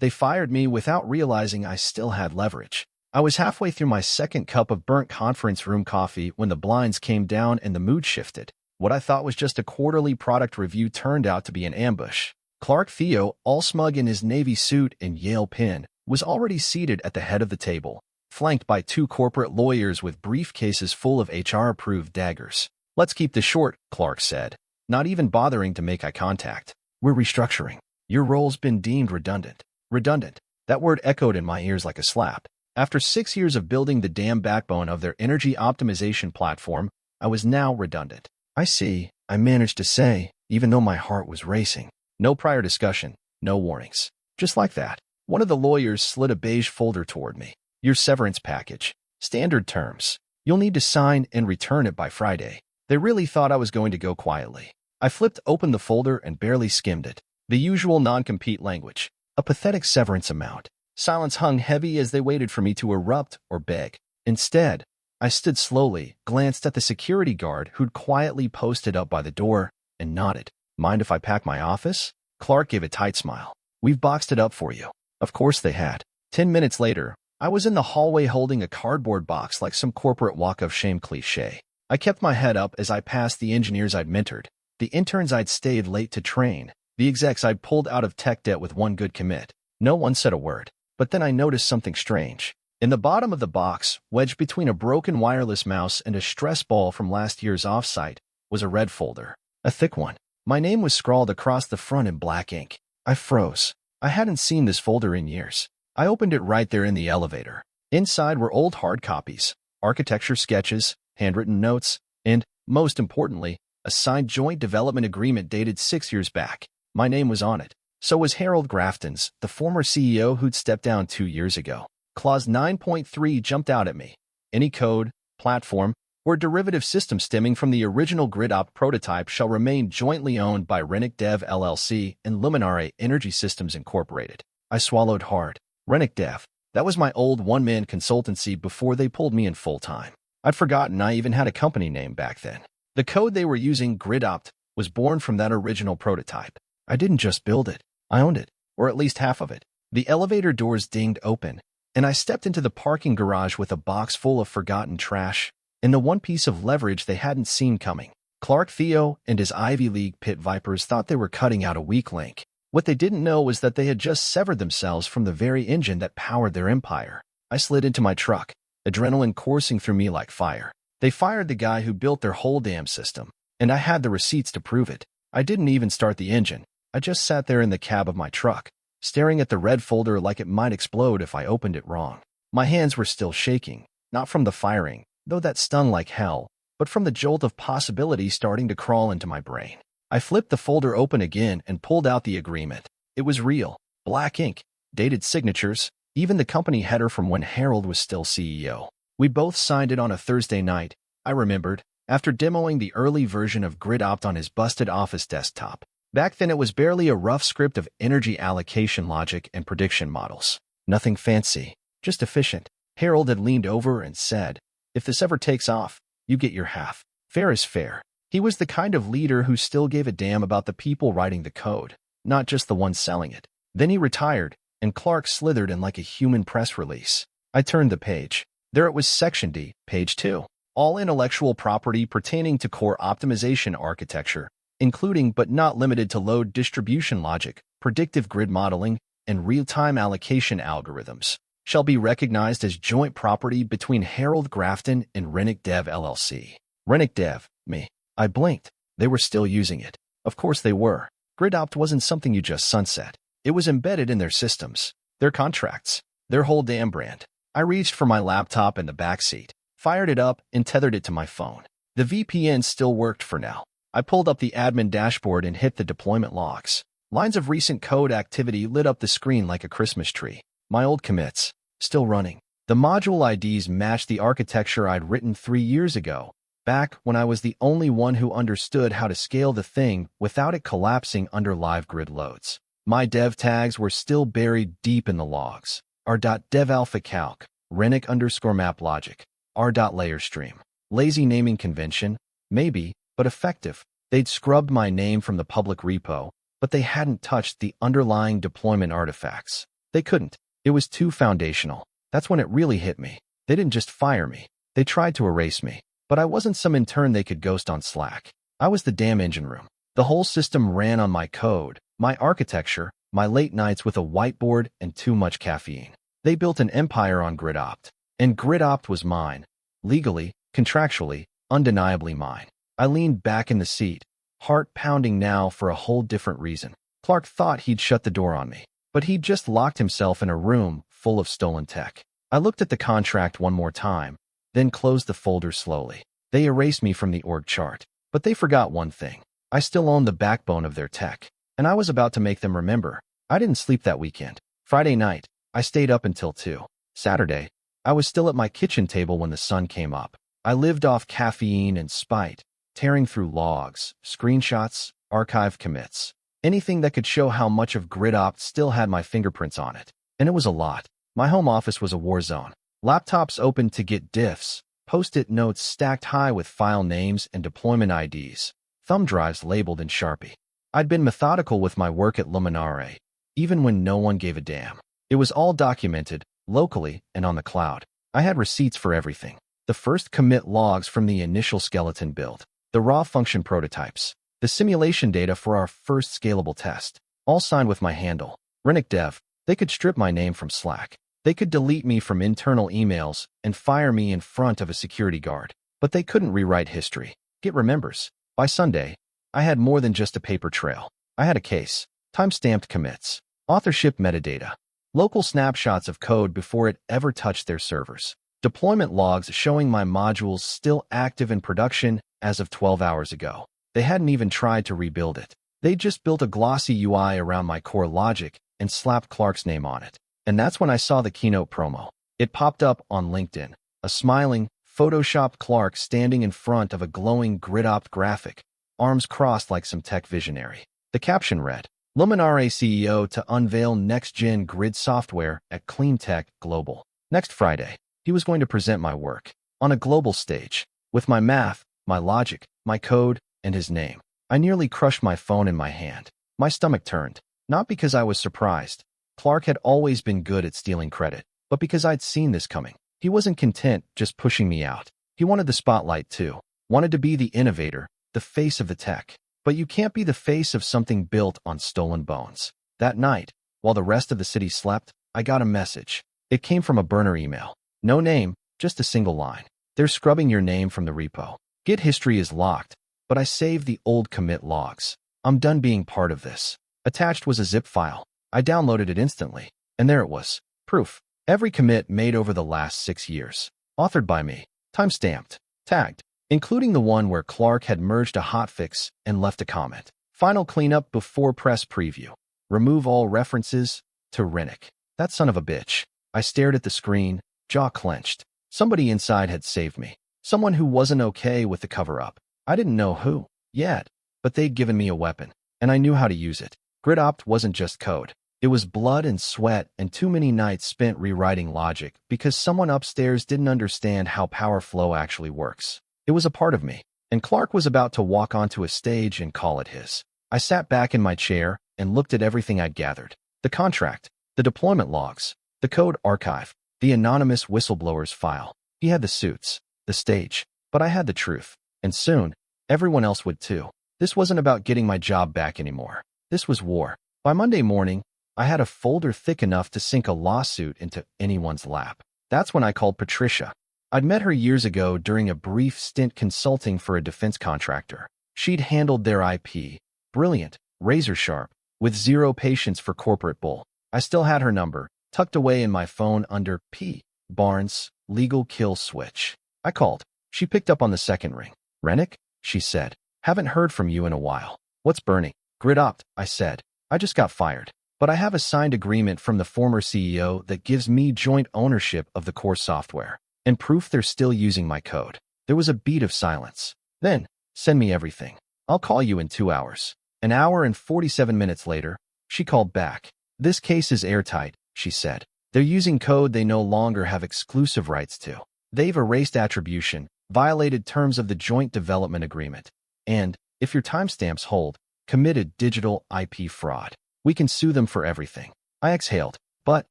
They fired me without realizing I still had leverage. I was halfway through my second cup of burnt conference room coffee when the blinds came down and the mood shifted. What I thought was just a quarterly product review turned out to be an ambush. Clark Theo, all smug in his navy suit and Yale pin, was already seated at the head of the table, flanked by two corporate lawyers with briefcases full of HR-approved daggers. "Let's keep this short," Clark said, not even bothering to make eye contact. "We're restructuring. Your role's been deemed redundant." Redundant. That word echoed in my ears like a slap. After 6 years of building the damn backbone of their energy optimization platform, I was now redundant. "I see," I managed to say, even though my heart was racing. No prior discussion, no warnings. Just like that, one of the lawyers slid a beige folder toward me. "Your severance package. Standard terms. You'll need to sign and return it by Friday." They really thought I was going to go quietly. I flipped open the folder and barely skimmed it. The usual non-compete language. A pathetic severance amount. Silence hung heavy as they waited for me to erupt or beg. Instead, I stood slowly, glanced at the security guard who'd quietly posted up by the door, and nodded. "Mind if I pack my office?" Clark gave a tight smile. "We've boxed it up for you." Of course they had. 10 minutes later, I was in the hallway holding a cardboard box like some corporate walk-of-shame cliché. I kept my head up as I passed the engineers I'd mentored, the interns I'd stayed late to train, the execs I'd pulled out of tech debt with one good commit. No one said a word. But then I noticed something strange. In the bottom of the box, wedged between a broken wireless mouse and a stress ball from last year's offsite, was a red folder. A thick one. My name was scrawled across the front in black ink. I froze. I hadn't seen this folder in years. I opened it right there in the elevator. Inside were old hard copies, architecture sketches, handwritten notes, and, most importantly, a signed joint development agreement dated 6 years back. My name was on it. So was Harold Grafton's, the former CEO who'd stepped down 2 years ago. Clause 9.3 jumped out at me. Any code, platform, or derivative system stemming from the original GridOpt prototype shall remain jointly owned by Rennick Dev LLC and Luminare Energy Systems Incorporated. I swallowed hard. Rennick Dev. That was my old one-man consultancy before they pulled me in full-time. I'd forgotten I even had a company name back then. The code they were using, GridOpt, was born from that original prototype. I didn't just build it. I owned it, or at least half of it. The elevator doors dinged open, and I stepped into the parking garage with a box full of forgotten trash and the one piece of leverage they hadn't seen coming. Clark Theo and his Ivy League pit vipers thought they were cutting out a weak link. What they didn't know was that they had just severed themselves from the very engine that powered their empire. I slid into my truck, adrenaline coursing through me like fire. They fired the guy who built their whole damn system, and I had the receipts to prove it. I didn't even start the engine. I just sat there in the cab of my truck, staring at the red folder like it might explode if I opened it wrong. My hands were still shaking, not from the firing, though that stung like hell, but from the jolt of possibility starting to crawl into my brain. I flipped the folder open again and pulled out the agreement. It was real, black ink, dated signatures, even the company header from when Harold was still CEO. We both signed it on a Thursday night, I remembered, after demoing the early version of GridOpt on his busted office desktop. Back then it was barely a rough script of energy allocation logic and prediction models. Nothing fancy, just efficient. Harold had leaned over and said, "If this ever takes off, you get your half. Fair is fair." He was the kind of leader who still gave a damn about the people writing the code, not just the ones selling it. Then he retired, and Clark slithered in like a human press release. I turned the page. There it was, Section D, Page 2. All intellectual property pertaining to core optimization architecture, including but not limited to load distribution logic, predictive grid modeling, and real-time allocation algorithms, shall be recognized as joint property between Harold Grafton and Rennick Dev LLC. Rennick Dev, me. I blinked. They were still using it. Of course they were. GridOpt wasn't something you just sunset. It was embedded in their systems, their contracts, their whole damn brand. I reached for my laptop in the backseat, fired it up, and tethered it to my phone. The VPN still worked for now. I pulled up the admin dashboard and hit the deployment logs. Lines of recent code activity lit up the screen like a Christmas tree. My old commits, still running. The module IDs matched the architecture I'd written 3 years ago, back when I was the only one who understood how to scale the thing without it collapsing under live grid loads. My dev tags were still buried deep in the logs. r.devalphacalc, Rennick_map_logic, r.layerstream. Lazy naming convention, maybe, but effective. They'd scrubbed my name from the public repo, but they hadn't touched the underlying deployment artifacts. They couldn't. It was too foundational. That's when it really hit me. They didn't just fire me. They tried to erase me. But I wasn't some intern they could ghost on Slack. I was the damn engine room. The whole system ran on my code, my architecture, my late nights with a whiteboard and too much caffeine. They built an empire on GridOpt. And GridOpt was mine. Legally, contractually, undeniably mine. I leaned back in the seat, heart pounding now for a whole different reason. Clark thought he'd shut the door on me, but he'd just locked himself in a room full of stolen tech. I looked at the contract one more time, then closed the folder slowly. They erased me from the org chart, but they forgot one thing. I still owned the backbone of their tech, and I was about to make them remember. I didn't sleep that weekend. Friday night, I stayed up until 2. Saturday, I was still at my kitchen table when the sun came up. I lived off caffeine and spite, tearing through logs, screenshots, archive commits, anything that could show how much of GridOpt still had my fingerprints on it. And it was a lot. My home office was a war zone. Laptops open to get diffs, post-it notes stacked high with file names and deployment IDs, thumb drives labeled in Sharpie. I'd been methodical with my work at Luminare, even when no one gave a damn. It was all documented, locally and on the cloud. I had receipts for everything. The first commit logs from the initial skeleton build, the raw function prototypes, the simulation data for our first scalable test, all signed with my handle, Renick Dev. They could strip my name from Slack. They could delete me from internal emails and fire me in front of a security guard. But they couldn't rewrite history. Git remembers. By Sunday, I had more than just a paper trail. I had a case, time-stamped commits, authorship metadata, local snapshots of code before it ever touched their servers, deployment logs showing my modules still active in production as of 12 hours ago. They hadn't even tried to rebuild it. They just built a glossy UI around my core logic and slapped Clark's name on it. And that's when I saw the keynote promo. It popped up on LinkedIn, a smiling, photoshopped Clark standing in front of a glowing GridOpt graphic, arms crossed like some tech visionary. The caption read, Luminare CEO to unveil next-gen grid software at CleanTech Global. Next Friday, he was going to present my work on a global stage with my math, my logic, my code, and his name. I nearly crushed my phone in my hand. My stomach turned, not because I was surprised. Clark had always been good at stealing credit, but because I'd seen this coming. He wasn't content just pushing me out. He wanted the spotlight too, wanted to be the innovator, the face of the tech. But you can't be the face of something built on stolen bones. That night, while the rest of the city slept, I got a message. It came from a burner email. No name, just a single line. They're scrubbing your name from the repo. Git history is locked, but I saved the old commit logs. I'm done being part of this. Attached was a zip file. I downloaded it instantly, and there it was. Proof. Every commit made over the last 6 years. Authored by me. Time-stamped. Tagged. Including the one where Clark had merged a hotfix and left a comment. Final cleanup before press preview. Remove all references to Renick. That son of a bitch. I stared at the screen, jaw clenched. Somebody inside had saved me. Someone who wasn't okay with the cover-up. I didn't know who yet, but they'd given me a weapon, and I knew how to use it. GridOpt wasn't just code. It was blood and sweat and too many nights spent rewriting logic because someone upstairs didn't understand how power flow actually works. It was a part of me, and Clark was about to walk onto a stage and call it his. I sat back in my chair and looked at everything I'd gathered. The contract, the deployment logs, the code archive, the anonymous whistleblowers file. He had the suits, the stage, but I had the truth. And soon, everyone else would too. This wasn't about getting my job back anymore. This was war. By Monday morning, I had a folder thick enough to sink a lawsuit into anyone's lap. That's when I called Patricia. I'd met her years ago during a brief stint consulting for a defense contractor. She'd handled their IP. Brilliant, razor sharp, with zero patience for corporate bull. I still had her number, tucked away in my phone under P. Barnes, legal kill switch. I called. She picked up on the second ring. Renick? She said. Haven't heard from you in a while. What's burning? GridOpt, I said. I just got fired. But I have a signed agreement from the former CEO that gives me joint ownership of the core software, and proof they're still using my code. There was a beat of silence. Then, send me everything. I'll call you in 2 hours. An hour and 47 minutes later, she called back. This case is airtight, she said. They're using code they no longer have exclusive rights to. They've erased attribution, violated terms of the joint development agreement, and, if your timestamps hold, committed digital IP fraud. We can sue them for everything. I exhaled. But,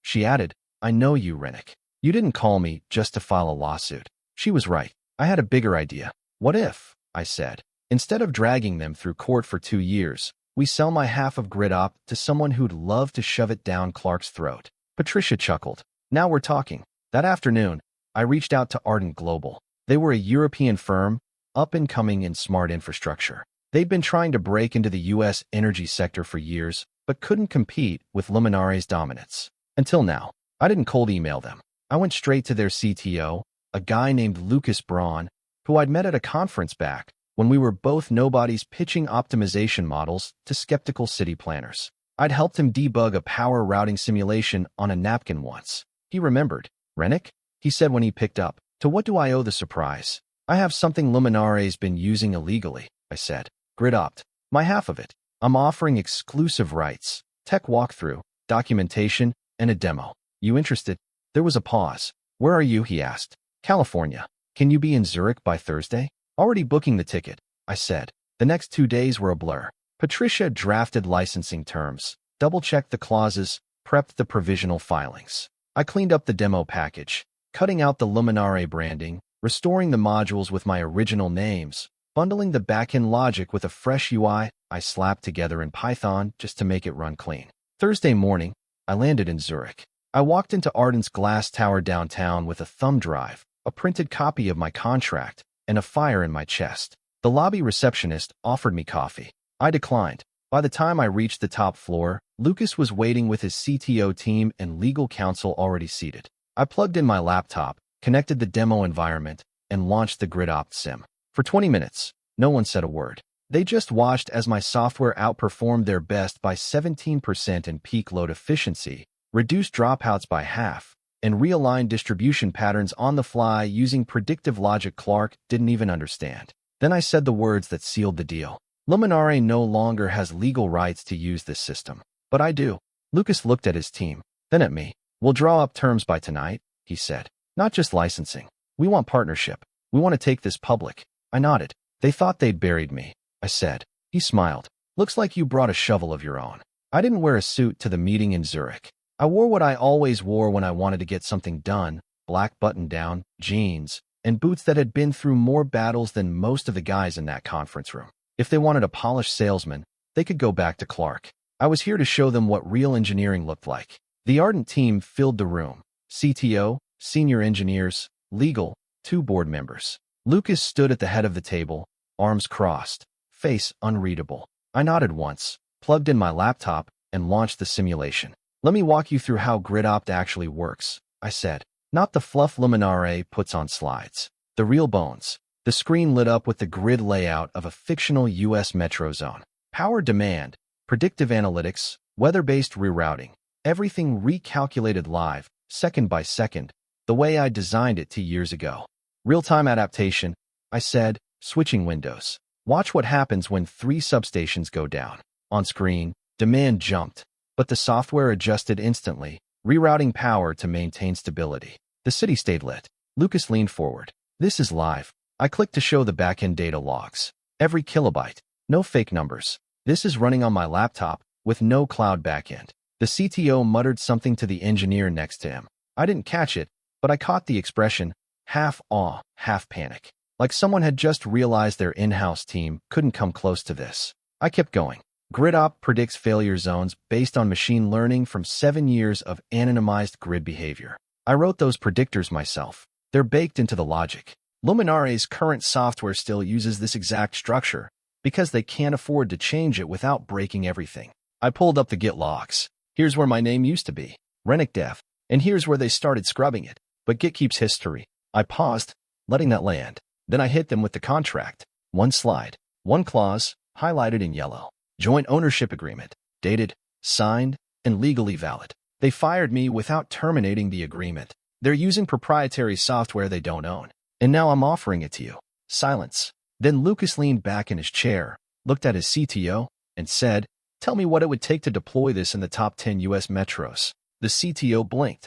She added, I know you, Rennick. You didn't call me just to file a lawsuit. She was right. I had a bigger idea. What if, I said, instead of dragging them through court for 2 years, we sell my half of GridOpt to someone who'd love to shove it down Clark's throat? Patricia chuckled. Now we're talking. That afternoon, I reached out to Ardent Global. They were a European firm, up and coming in smart infrastructure. They'd been trying to break into the U.S. energy sector for years, but couldn't compete with Luminare's dominance. Until now, I didn't cold email them. I went straight to their CTO, a guy named Lucas Braun, who I'd met at a conference back when we were both nobodies pitching optimization models to skeptical city planners. I'd helped him debug a power routing simulation on a napkin once. He remembered. Rennick? He said when he picked up. To what do I owe the surprise? I have something Luminare's been using illegally, I said. GridOpt. My half of it. I'm offering exclusive rights, tech walkthrough, documentation, and a demo. You interested? There was a pause. Where are you? He asked. California. Can you be in Zurich by Thursday? Already booking the ticket, I said. The next 2 days were a blur. Patricia drafted licensing terms, double-checked the clauses, prepped the provisional filings. I cleaned up the demo package, cutting out the Luminare branding, restoring the modules with my original names, bundling the backend logic with a fresh UI I slapped together in Python just to make it run clean. Thursday morning, I landed in Zurich. I walked into Ardent's glass tower downtown with a thumb drive, a printed copy of my contract, and a fire in my chest. The lobby receptionist offered me coffee. I declined. By the time I reached the top floor, Lucas was waiting with his CTO team and legal counsel already seated. I plugged in my laptop, connected the demo environment, and launched the GridOpt sim. For 20 minutes, no one said a word. They just watched as my software outperformed their best by 17% in peak load efficiency, reduced dropouts by half, and realigned distribution patterns on the fly using predictive logic Clark didn't even understand. Then I said the words that sealed the deal. Luminare no longer has legal rights to use this system. But I do. Lucas looked at his team, then at me. We'll draw up terms by tonight, he said. Not just licensing. We want partnership. We want to take this public. I nodded. They thought they'd buried me, I said. He smiled. Looks like you brought a shovel of your own. I didn't wear a suit to the meeting in Zurich. I wore what I always wore when I wanted to get something done, black button-down, jeans, and boots that had been through more battles than most of the guys in that conference room. If they wanted a polished salesman, they could go back to Clark. I was here to show them what real engineering looked like. The Ardent team filled the room. CTO, senior engineers, legal, 2 board members. Lucas stood at the head of the table, arms crossed, face unreadable. I nodded once, plugged in my laptop, and launched the simulation. Let me walk you through how GridOpt actually works, I said. Not the fluff Luminare puts on slides. The real bones. The screen lit up with the grid layout of a fictional U.S. metro zone. Power demand, predictive analytics, weather-based rerouting. Everything recalculated live, second by second, the way I designed it 2 years ago. Real-time adaptation, I said, switching windows. Watch what happens when 3 substations go down. On screen, demand jumped, but the software adjusted instantly, rerouting power to maintain stability. The city stayed lit. Lucas leaned forward. This is live. I clicked to show the backend data logs. Every kilobyte. No fake numbers. This is running on my laptop, with no cloud backend. The CTO muttered something to the engineer next to him. I didn't catch it, but I caught the expression, half awe, half panic. Like someone had just realized their in-house team couldn't come close to this. I kept going. GridOpt predicts failure zones based on machine learning from 7 years of anonymized grid behavior. I wrote those predictors myself. They're baked into the logic. Luminare's current software still uses this exact structure because they can't afford to change it without breaking everything. I pulled up the Git logs. Here's where my name used to be, Rennick Dev, and here's where they started scrubbing it. But Git keeps history. I paused, letting that land. Then I hit them with the contract. 1 slide, 1 clause, highlighted in yellow. Joint ownership agreement, dated, signed, and legally valid. They fired me without terminating the agreement. They're using proprietary software they don't own. And now I'm offering it to you. Silence. Then Lucas leaned back in his chair, looked at his CTO, and said, tell me what it would take to deploy this in the top 10 U.S. metros. The CTO blinked.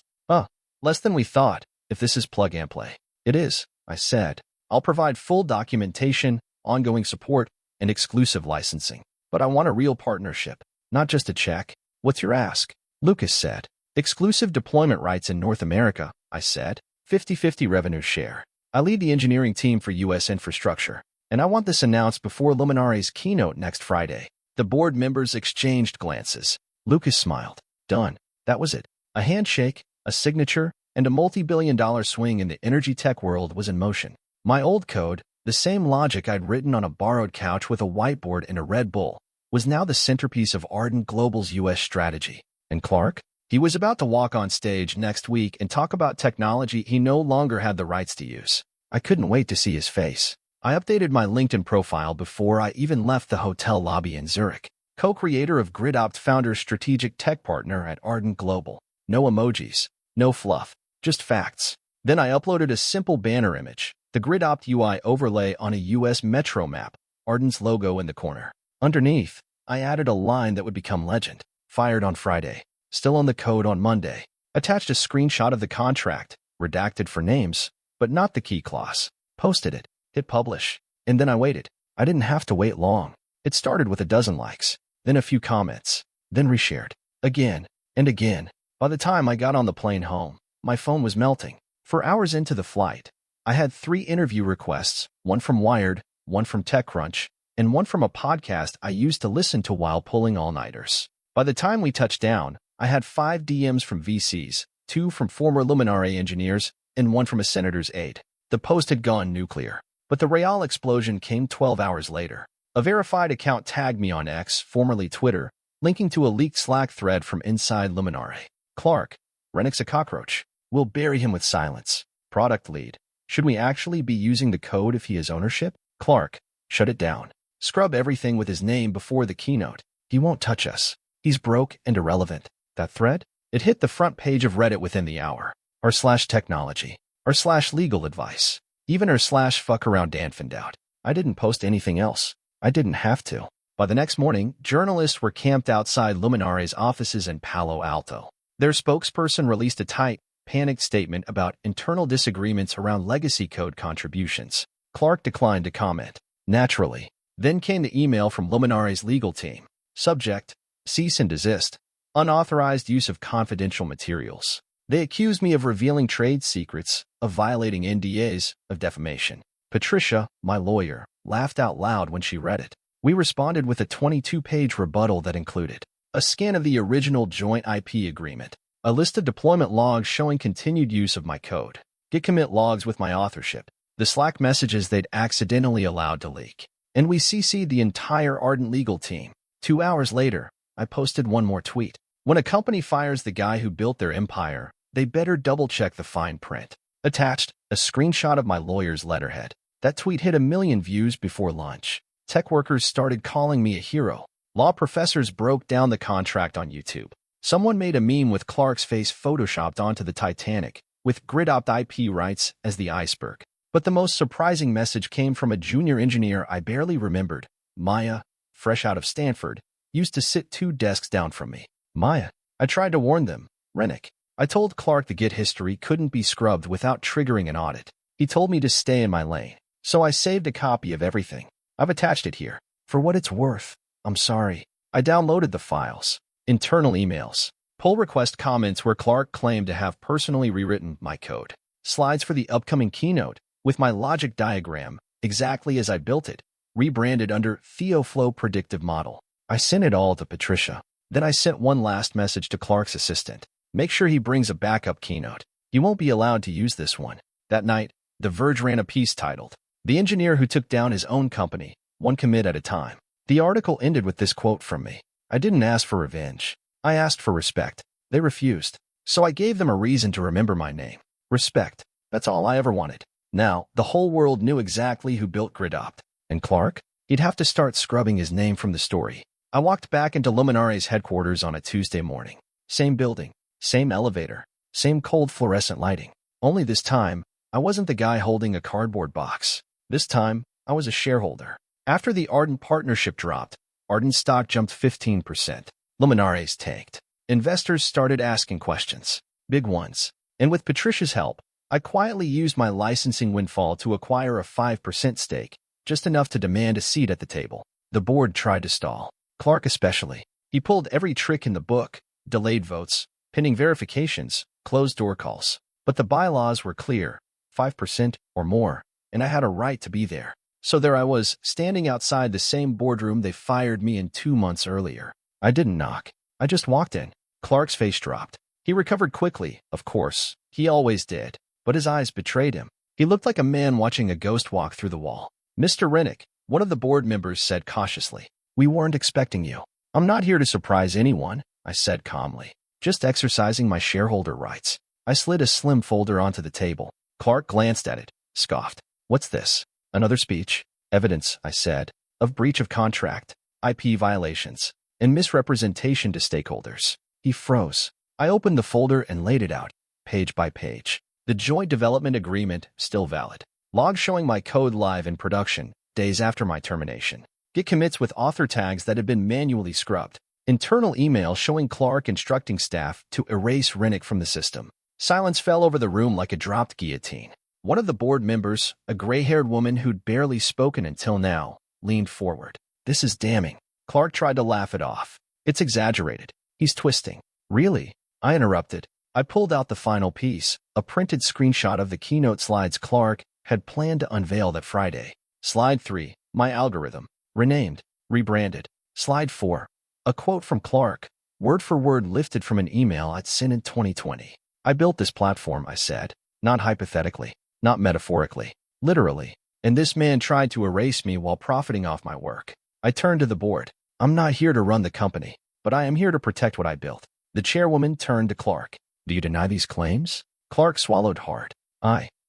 Less than we thought, if this is plug and play. It is, I said. I'll provide full documentation, ongoing support, and exclusive licensing. But I want a real partnership, not just a check. What's your ask? Lucas said. Exclusive deployment rights in North America, I said. 50-50 revenue share. I lead the engineering team for U.S. infrastructure, and I want this announced before Luminare's keynote next Friday. The board members exchanged glances. Lucas smiled. Done. That was it. A handshake, a signature, and a multi-billion-dollar swing in the energy tech world was in motion. My old code, the same logic I'd written on a borrowed couch with a whiteboard and a Red Bull, was now the centerpiece of Ardent Global's U.S. strategy. And Clark? He was about to walk on stage next week and talk about technology he no longer had the rights to use. I couldn't wait to see his face. I updated my LinkedIn profile before I even left the hotel lobby in Zurich. Co-creator of GridOpt, founder, strategic tech partner at Ardent Global. No emojis, no fluff, just facts. Then I uploaded a simple banner image, the GridOpt UI overlay on a US metro map, Ardent's logo in the corner. Underneath, I added a line that would become legend. Fired on Friday. Still on the code on Monday. Attached a screenshot of the contract, redacted for names, but not the key clause. Posted it. Hit publish. And then I waited. I didn't have to wait long. It started with a dozen likes, then a few comments, then reshared. Again and again. By the time I got on the plane home, my phone was melting. 4 hours into the flight, I had 3 interview requests, one from Wired, one from TechCrunch, and one from a podcast I used to listen to while pulling all-nighters. By the time we touched down, I had 5 DMs from VCs, 2 from former Luminare engineers, and 1 from a senator's aide. The post had gone nuclear, but the real explosion came 12 hours later. A verified account tagged me on X, formerly Twitter, linking to a leaked Slack thread from inside Luminare. Clark, Rennick's a cockroach. We'll bury him with silence. Product lead. Should we actually be using the code if he has ownership? Clark, shut it down. Scrub everything with his name before the keynote. He won't touch us. He's broke and irrelevant. That thread? It hit the front page of Reddit within the hour. r/technology. r/legal advice. Even r/fuck around Dan found out. I didn't post anything else. I didn't have to. By the next morning, journalists were camped outside Luminare's offices in Palo Alto. Their spokesperson released a tight, panicked statement about internal disagreements around legacy code contributions. Clark declined to comment. Naturally. Then came the email from Luminare's legal team. Subject: cease and desist. Unauthorized use of confidential materials. They accused me of revealing trade secrets, of violating NDAs, of defamation. Patricia, my lawyer, laughed out loud when she read it. We responded with a 22-page rebuttal that included a scan of the original joint IP agreement, a list of deployment logs showing continued use of my code, git commit logs with my authorship, the Slack messages they'd accidentally allowed to leak, and we CC'd the entire Ardent legal team. 2 hours later, I posted one more tweet. When a company fires the guy who built their empire, they better double-check the fine print. Attached, a screenshot of my lawyer's letterhead. That tweet hit 1 million views before lunch. Tech workers started calling me a hero. Law professors broke down the contract on YouTube. Someone made a meme with Clark's face photoshopped onto the Titanic, with GridOpt IP rights as the iceberg. But the most surprising message came from a junior engineer I barely remembered. Maya, fresh out of Stanford, used to sit 2 desks down from me. Maya. I tried to warn them. Rennick. I told Clark the Git history couldn't be scrubbed without triggering an audit. He told me to stay in my lane. So I saved a copy of everything. I've attached it here. For what it's worth. I'm sorry. I downloaded the files. Internal emails. Pull request comments where Clark claimed to have personally rewritten my code. Slides for the upcoming keynote, with my logic diagram, exactly as I built it, rebranded under TheoFlow Predictive Model. I sent it all to Patricia. Then I sent one last message to Clark's assistant. Make sure he brings a backup keynote. He won't be allowed to use this one. That night, The Verge ran a piece titled, "The Engineer Who Took Down His Own Company, One Commit at a Time." The article ended with this quote from me. I didn't ask for revenge. I asked for respect. They refused. So I gave them a reason to remember my name. Respect. That's all I ever wanted. Now, the whole world knew exactly who built GridOpt. And Clark? He'd have to start scrubbing his name from the story. I walked back into Luminare's headquarters on a Tuesday morning. Same building, same elevator, same cold fluorescent lighting. Only this time, I wasn't the guy holding a cardboard box. This time, I was a shareholder. After the Ardent partnership dropped, Ardent stock jumped 15%. Luminare's tanked. Investors started asking questions. Big ones. And with Patricia's help, I quietly used my licensing windfall to acquire a 5% stake, just enough to demand a seat at the table. The board tried to stall. Clark especially. He pulled every trick in the book, delayed votes, pending verifications, closed-door calls. But the bylaws were clear, 5% or more, and I had a right to be there. So there I was, standing outside the same boardroom they fired me in 2 months earlier. I didn't knock. I just walked in. Clark's face dropped. He recovered quickly, of course. He always did. But his eyes betrayed him. He looked like a man watching a ghost walk through the wall. "Mr. Rennick," one of the board members said cautiously, "we weren't expecting you." "I'm not here to surprise anyone," I said calmly. "Just exercising my shareholder rights." I slid a slim folder onto the table. Clark glanced at it, scoffed. "What's this? Another speech?" "Evidence," I said, "of breach of contract, IP violations, and misrepresentation to stakeholders." He froze. I opened the folder and laid it out, page by page. The joint development agreement, still valid. Log showing my code live in production, days after my termination. Git commits with author tags that had been manually scrubbed. Internal email showing Clark instructing staff to erase Rennick from the system. Silence fell over the room like a dropped guillotine. One of the board members, a gray-haired woman who'd barely spoken until now, leaned forward. "This is damning." Clark tried to laugh it off. "It's exaggerated. He's twisting." "Really?" I interrupted. I pulled out the final piece, a printed screenshot of the keynote slides Clark had planned to unveil that Friday. Slide 3, my algorithm. Renamed, rebranded. Slide 4, a quote from Clark, word for word lifted from an email I'd sent in 2020. "I built this platform," I said, "not hypothetically, not metaphorically, literally. And this man tried to erase me while profiting off my work." I turned to the board. "I'm not here to run the company, but I am here to protect what I built." The chairwoman turned to Clark. "Do you deny these claims?" Clark swallowed hard.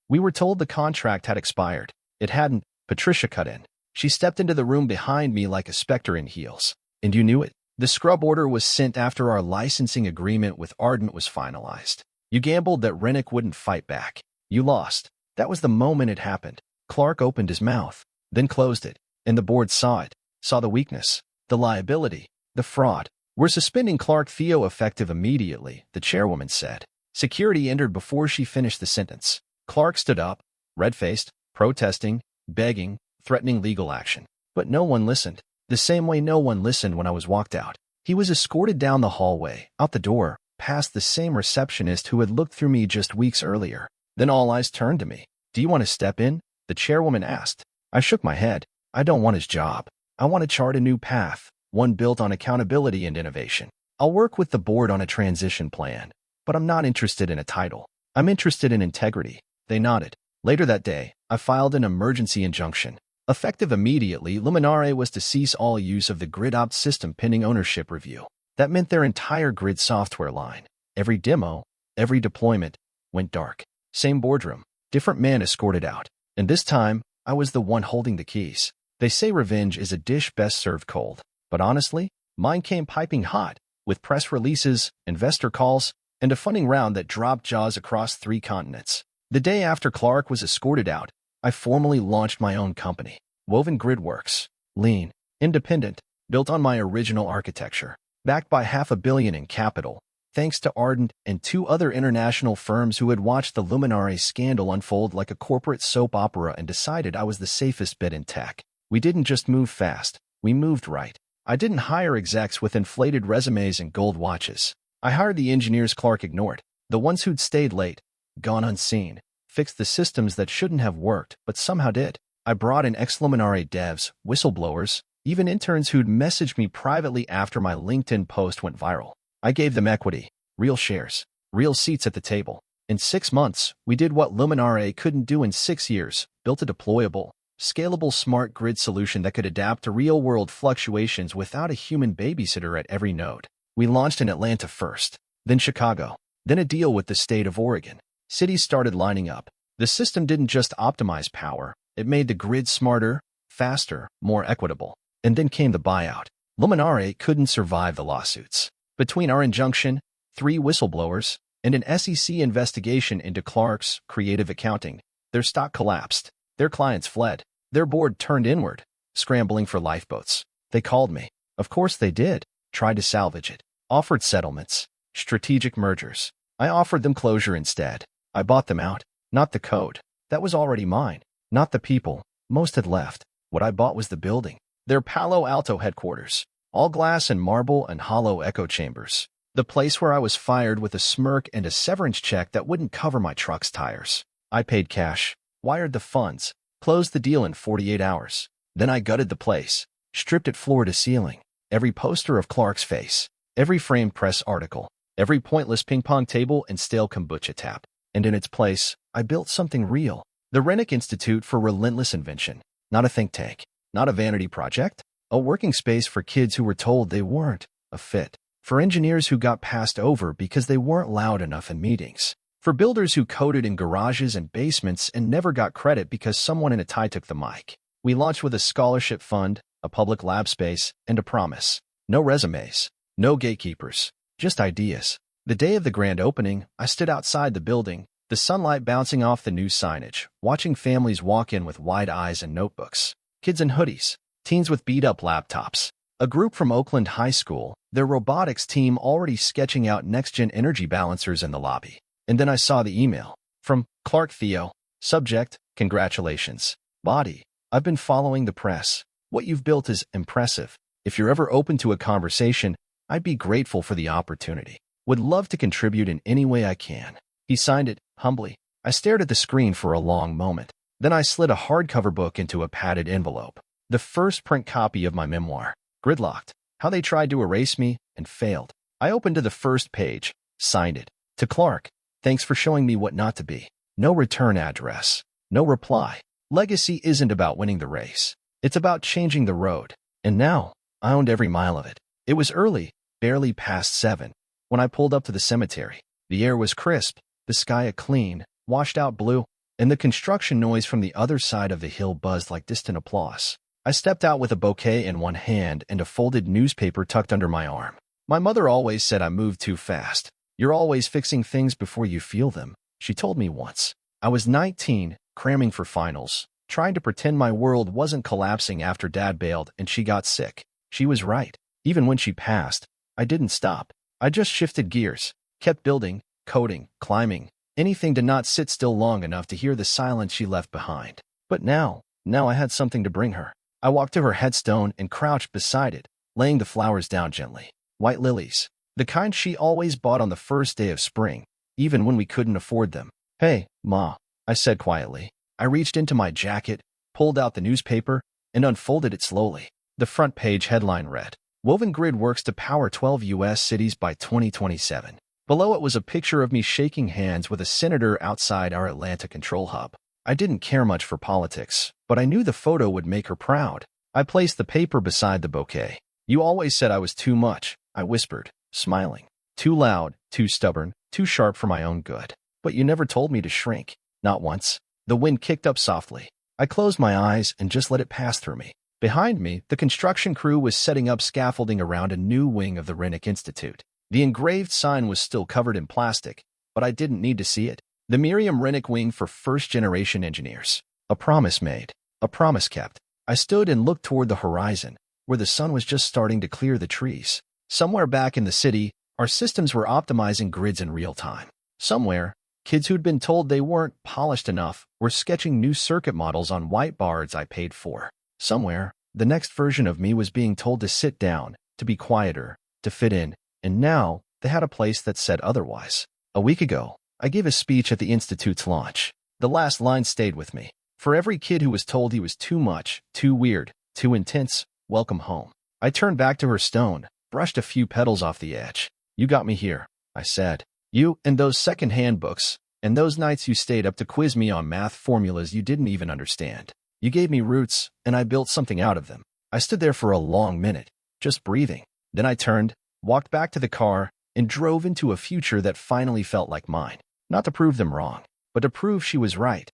We were told the contract had expired." "It hadn't." Patricia cut in. She stepped into the room behind me like a specter in heels. "And you knew it?" "The scrub order was sent after our licensing agreement with Ardent was finalized. You gambled that Rennick wouldn't fight back. You lost. That was the moment it happened." Clark opened his mouth, then closed it, and the board saw it, saw the weakness, the liability, the fraud. "We're suspending Clark Theo effective immediately," the chairwoman said. Security entered before she finished the sentence. Clark stood up, red-faced, protesting, begging, threatening legal action. But no one listened, the same way no one listened when I was walked out. He was escorted down the hallway, out the door, past the same receptionist who had looked through me just weeks earlier. Then all eyes turned to me. "Do you want to step in?" the chairwoman asked. I shook my head. "I don't want his job. I want to chart a new path, one built on accountability and innovation. I'll work with the board on a transition plan, but I'm not interested in a title. I'm interested in integrity." They nodded. Later that day, I filed an emergency injunction. Effective immediately, Luminare was to cease all use of the GridOps system pending ownership review. That meant their entire Grid software line, every demo, every deployment, went dark. Same boardroom, different man escorted out. And this time, I was the one holding the keys. They say revenge is a dish best served cold. But honestly, mine came piping hot, with press releases, investor calls, and a funding round that dropped jaws across 3 continents. The day after Clark was escorted out, I formally launched my own company, Woven Gridworks, lean, independent, built on my original architecture, backed by $500 million in capital, thanks to Ardent and 2 other international firms who had watched the Luminare scandal unfold like a corporate soap opera and decided I was the safest bet in tech. We didn't just move fast, we moved right. I didn't hire execs with inflated resumes and gold watches. I hired the engineers Clark ignored, the ones who'd stayed late, gone unseen, fixed the systems that shouldn't have worked, but somehow did. I brought in ex-Luminare devs, whistleblowers, even interns who'd messaged me privately after my LinkedIn post went viral. I gave them equity, real shares, real seats at the table. In 6 months, we did what Luminare couldn't do in 6 years, built a deployable, scalable smart grid solution that could adapt to real-world fluctuations without a human babysitter at every node. We launched in Atlanta first, then Chicago, then a deal with the state of Oregon. Cities started lining up. The system didn't just optimize power, it made the grid smarter, faster, more equitable. And then came the buyout. Luminare couldn't survive the lawsuits. Between our injunction, 3 whistleblowers, and an SEC investigation into Clark's creative accounting, their stock collapsed. Their clients fled. Their board turned inward, scrambling for lifeboats. They called me. Of course they did. Tried to salvage it. Offered settlements. Strategic mergers. I offered them closure instead. I bought them out. Not the code. That was already mine. Not the people. Most had left. What I bought was the building. Their Palo Alto headquarters. All glass and marble and hollow echo chambers. The place where I was fired with a smirk and a severance check that wouldn't cover my truck's tires. I paid cash, wired the funds, closed the deal in 48 hours. Then I gutted the place, stripped it floor to ceiling. Every poster of Clark's face, every framed press article, every pointless ping-pong table and stale kombucha tap. And in its place, I built something real. The Rennick Institute for Relentless Invention. Not a think tank, not a vanity project. A working space for kids who were told they weren't a fit. For engineers who got passed over because they weren't loud enough in meetings. For builders who coded in garages and basements and never got credit because someone in a tie took the mic. We launched with a scholarship fund, a public lab space, and a promise. No resumes, no gatekeepers, just ideas. The day of the grand opening, I stood outside the building, the sunlight bouncing off the new signage, watching families walk in with wide eyes and notebooks. Kids in hoodies, teens with beat-up laptops. A group from Oakland High School, their robotics team already sketching out next-gen energy balancers in the lobby. And then I saw the email. From Clark Theo. Subject, congratulations. Body, I've been following the press. What you've built is impressive. If you're ever open to a conversation, I'd be grateful for the opportunity. Would love to contribute in any way I can. He signed it, humbly. I stared at the screen for a long moment. Then I slid a hardcover book into a padded envelope. The first print copy of my memoir. Gridlocked. How they tried to erase me and failed. I opened to the first page. Signed it. To Clark. Thanks for showing me what not to be. No return address. No reply. Legacy isn't about winning the race. It's about changing the road. And now, I owned every mile of it. It was early, barely past 7, when I pulled up to the cemetery. The air was crisp, the sky a clean, washed-out blue, and the construction noise from the other side of the hill buzzed like distant applause. I stepped out with a bouquet in one hand and a folded newspaper tucked under my arm. My mother always said I moved too fast. You're always fixing things before you feel them, she told me once. I was 19, cramming for finals, trying to pretend my world wasn't collapsing after Dad bailed and she got sick. She was right. Even when she passed, I didn't stop. I just shifted gears, kept building, coding, climbing, anything to not sit still long enough to hear the silence she left behind. But now I had something to bring her. I walked to her headstone and crouched beside it, laying the flowers down gently. White lilies. The kind she always bought on the first day of spring, even when we couldn't afford them. Hey, Ma, I said quietly. I reached into my jacket, pulled out the newspaper, and unfolded it slowly. The front page headline read, Woven Grid works to power 12 U.S. cities by 2027. Below it was a picture of me shaking hands with a senator outside our Atlanta control hub. I didn't care much for politics, but I knew the photo would make her proud. I placed the paper beside the bouquet. You always said I was too much, I whispered, smiling. Too loud, too stubborn, too sharp for my own good. But you never told me to shrink. Not once. The wind kicked up softly. I closed my eyes and just let it pass through me. Behind me, the construction crew was setting up scaffolding around a new wing of the Rennick Institute. The engraved sign was still covered in plastic, but I didn't need to see it. The Miriam Rennick Wing for first-generation engineers. A promise made. A promise kept. I stood and looked toward the horizon, where the sun was just starting to clear the trees. Somewhere back in the city, our systems were optimizing grids in real time. Somewhere, kids who'd been told they weren't polished enough were sketching new circuit models on whiteboards I paid for. Somewhere, the next version of me was being told to sit down, to be quieter, to fit in, and now they had a place that said otherwise. A week ago, I gave a speech at the Institute's launch. The last line stayed with me. For every kid who was told he was too much, too weird, too intense, welcome home. I turned back to her stone, brushed a few petals off the edge. You got me here, I said. You and those second-hand books, and those nights you stayed up to quiz me on math formulas you didn't even understand. You gave me roots, and I built something out of them. I stood there for a long minute, just breathing. Then I turned, walked back to the car, and drove into a future that finally felt like mine. Not to prove them wrong, but to prove she was right.